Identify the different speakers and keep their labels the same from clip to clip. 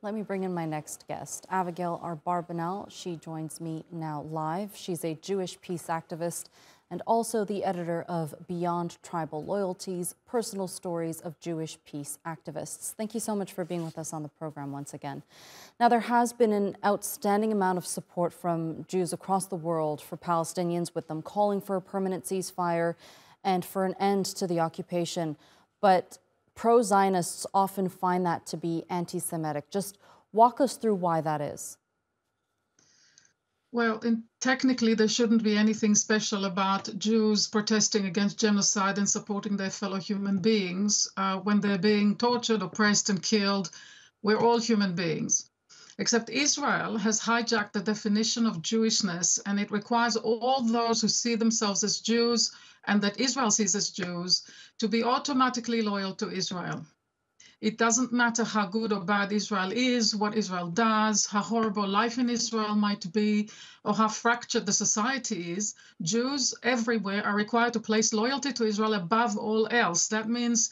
Speaker 1: Let me bring in my next guest, Avigail Abarbanel. She joins me now live. She's a Jewish peace activist and also the editor of Beyond Tribal Loyalties, Personal Stories of Jewish Peace Activists. Thank you so much for being with us on the program once again. Now, there has been an outstanding amount of support from Jews across the world for Palestinians, with them calling for a permanent ceasefire and for an end to the occupation. But pro-Zionists often find that to be anti-Semitic. Just walk us through why that is.
Speaker 2: Well, technically, there shouldn't be anything special about Jews protesting against genocide and supporting their fellow human beings. When they're being tortured, oppressed, and killed, we're all human beings. Except Israel has hijacked the definition of Jewishness, and it requires all those who see themselves as Jews and that Israel sees as Jews to be automatically loyal to Israel. It doesn't matter how good or bad Israel is, what Israel does, how horrible life in Israel might be, or how fractured the society is. Jews everywhere are required to place loyalty to Israel above all else. That means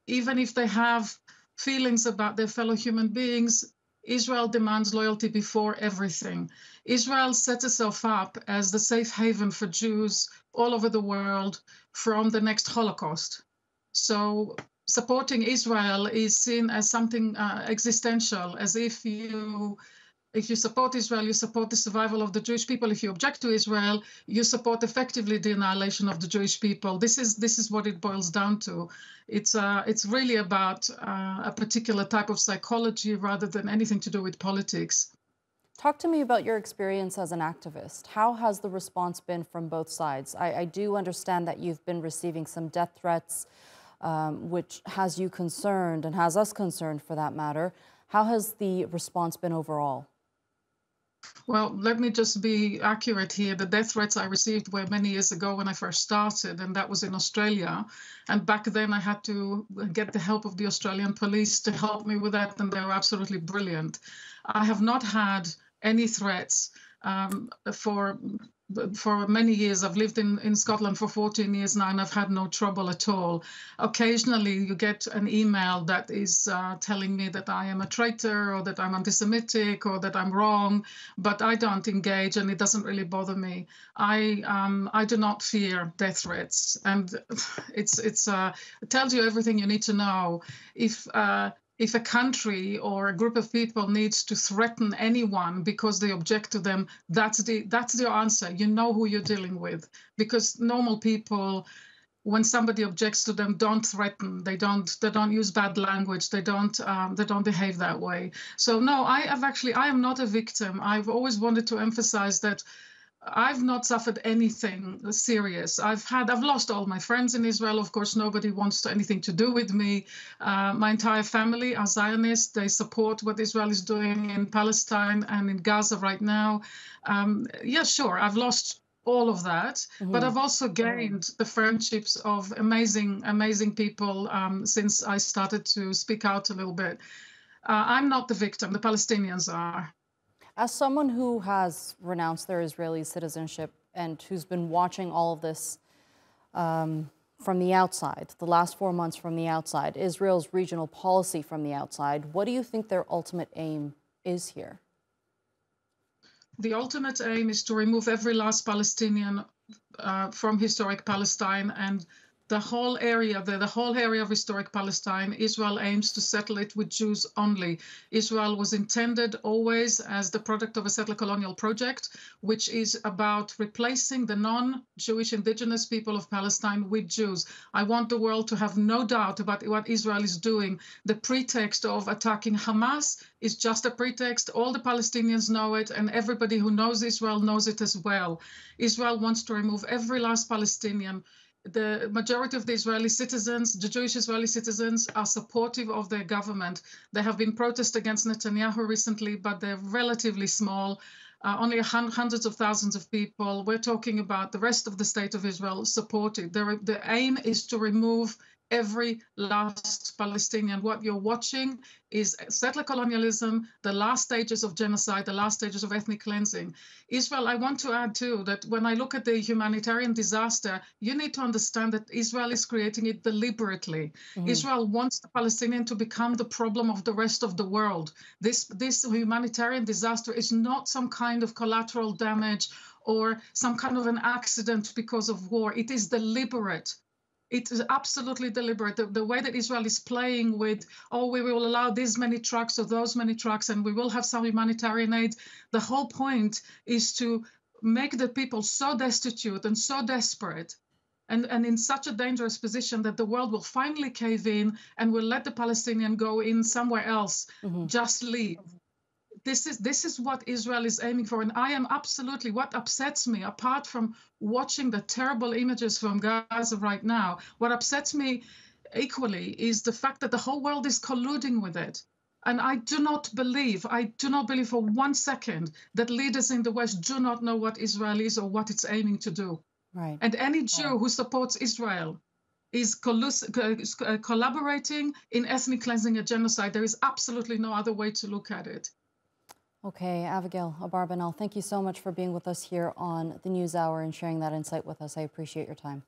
Speaker 2: even if they have feelings about their fellow human beings, Israel demands loyalty before everything. Israel sets itself up as the safe haven for Jews all over the world from the next Holocaust. So supporting Israel is seen as something existential, as if you support Israel, you support the survival of the Jewish people. If you object to Israel, you support effectively the annihilation of the Jewish people. This is what it boils down to. It's really about a particular type of psychology rather than anything to do with politics.
Speaker 1: Talk to me about your experience as an activist. How has the response been from both sides? I do understand that you've been receiving some death threats, which has you concerned and has us concerned for that matter. How has the response been overall?
Speaker 2: Well, let me just be accurate here. The death threats I received were many years ago when I first started, and that was in Australia. And back then I had to get the help of the Australian police to help me with that, and they were absolutely brilliant. I have not had any threats for many years. I've lived in Scotland for 14 years now, and I've had no trouble at all. Occasionally you get an email that is telling me that I am a traitor or that I'm anti-Semitic or that I'm wrong, but I don't engage, and it doesn't really bother me. I do not fear death threats, and it tells you everything you need to know. If a country or a group of people needs to threaten anyone because they object to them, that's your answer. You know who you're dealing with, because normal people, when somebody objects to them, don't threaten. They don't use bad language. They don't behave that way. So no, I am not a victim. I've always wanted to emphasize that I've not suffered anything serious. I've lost all my friends in Israel. Of course, nobody wants anything to do with me. My entire family are Zionists. They support what Israel is doing in Palestine and in Gaza right now. Yeah, sure, I've lost all of that, but I've also gained the friendships of amazing people since I started to speak out a little bit. I'm not the victim. The Palestinians are.
Speaker 1: As someone who has renounced their Israeli citizenship and who's been watching all of this from the outside, the last 4 months from the outside, Israel's regional policy from the outside, what do you think their ultimate aim is here?
Speaker 2: The ultimate aim is to remove every last Palestinian from historic Palestine, and the whole area of historic Palestine, Israel aims to settle it with Jews only. Israel was intended always as the product of a settler colonial project, which is about replacing the non-Jewish indigenous people of Palestine with Jews. I want the world to have no doubt about what Israel is doing. The pretext of attacking Hamas is just a pretext. All the Palestinians know it, and everybody who knows Israel knows it as well. Israel wants to remove every last Palestinian. The majority of the Israeli citizens, the Jewish Israeli citizens, are supportive of their government. There have been protests against Netanyahu recently, but they're relatively small, only hundreds of thousands of people. We're talking about the rest of the state of Israel supported. The aim is to remove every last Palestinian. What you're watching is settler colonialism, the last stages of genocide, the last stages of ethnic cleansing. Israel, I want to add too that when I look at the humanitarian disaster, you need to understand that Israel is creating it deliberately. Israel wants the Palestinian to become the problem of the rest of the world. This humanitarian disaster is not some kind of collateral damage or some kind of an accident because of war. It is deliberate. It is absolutely deliberate. The way that Israel is playing with, oh, we will allow this many trucks or those many trucks, and we will have some humanitarian aid. The whole point is to make the people so destitute and so desperate and in such a dangerous position that the world will finally cave in and will let the Palestinian go in somewhere else, just leave. This is what Israel is aiming for. And I am absolutely, what upsets me, apart from watching the terrible images from Gaza right now, what upsets me equally is the fact that the whole world is colluding with it. And I do not believe for 1 second that leaders in the West do not know what Israel is or what it's aiming to do.
Speaker 1: Right.
Speaker 2: And any Jew who supports Israel is collaborating in ethnic cleansing and genocide. There is absolutely no other way to look at it.
Speaker 1: Okay, Avigail Abarbanel, thank you so much for being with us here on the NewsHour and sharing that insight with us. I appreciate your time.